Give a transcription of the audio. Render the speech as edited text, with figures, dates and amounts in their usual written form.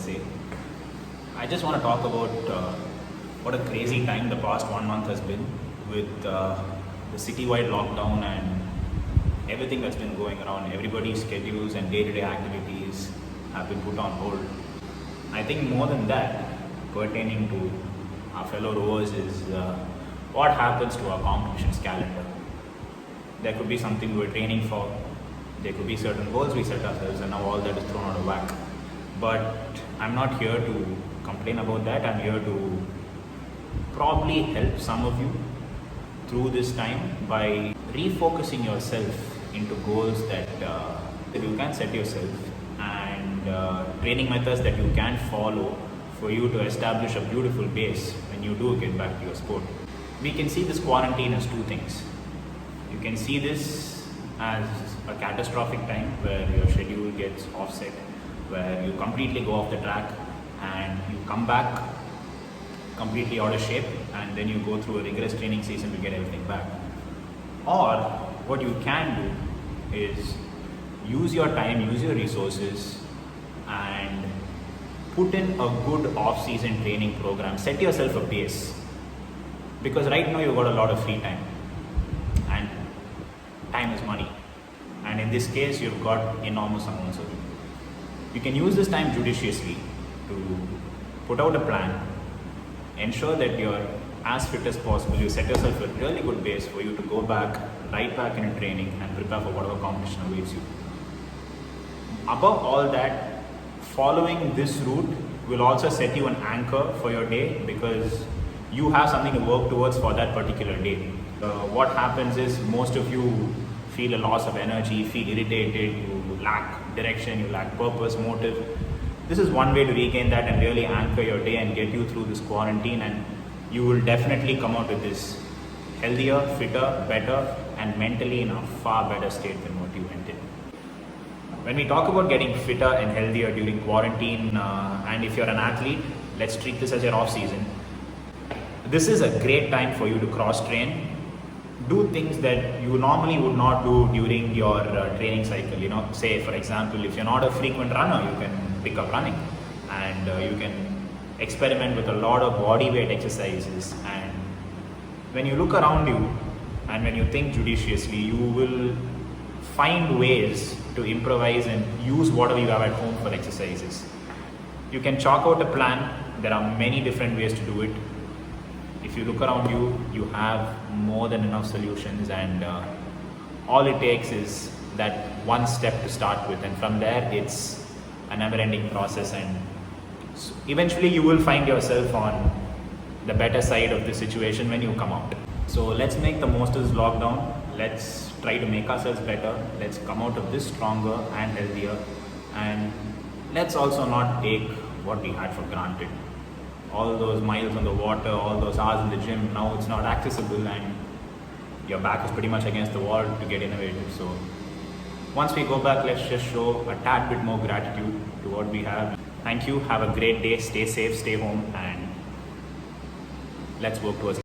say. I just want to talk about what a crazy time the past 1 month has been with the citywide lockdown and everything that's been going around. Everybody's schedules and day-to-day activities have been put on hold. I think more than that, pertaining to our fellow rowers is what happens to our competitions calendar. There could be something we're training for, there could be certain goals we set ourselves, and now all that is thrown out of whack. But I'm not here to complain about that. I'm here to probably help some of you through this time by refocusing yourself into goals that you can set yourself, and training methods that you can follow for you to establish a beautiful base when you do get back to your sport. We can see this quarantine as two things. You can see this as a catastrophic time where your schedule gets offset, where you completely go off the track and you come back completely out of shape, and then you go through a rigorous training season to get everything back. Or what you can do is use your time, use your resources, and put in a good off-season training program. Set yourself a pace, because right now you've got a lot of free time, and time is money, and in this case you've got enormous amounts of it. You can use this time judiciously to put out a plan, ensure that you're as fit as possible. You set yourself a really good base for you to go back, right back into training and prepare for whatever competition awaits you. Above all that, following this route will also set you an anchor for your day, because you have something to work towards for that particular day. What happens is most of you feel a loss of energy, feel irritated, you lack direction, you lack purpose, motive. This is one way to regain that and really anchor your day and get you through this quarantine, and you will definitely come out with this healthier, fitter, better, and mentally in a far better state than what you went in. When we talk about getting fitter and healthier during quarantine, and if you're an athlete, let's treat this as your off season. This is a great time for you to cross train. Do things that you normally would not do during your training cycle. You know, say for example, if you're not a frequent runner, you can pick up running, and you can experiment with a lot of body weight exercises. And when you look around you and when you think judiciously, you will find ways to improvise and use whatever you have at home for exercises. You can chalk out a plan. There are many different ways to do it. If you look around you, you have more than enough solutions, and all it takes is that one step to start with, and from there it's a never-ending process, and eventually you will find yourself on the better side of the situation when you come out. So let's make the most of this lockdown. Let's try to make ourselves better. Let's come out of this stronger and healthier, and let's also not take what we had for granted. All those miles on the water, all those hours in the gym, now it's not accessible, and your back is pretty much against the wall to get innovative. So once we go back, let's just show a tad bit more gratitude to what we have. Thank you. Have a great day. Stay safe, stay home, and let's work towards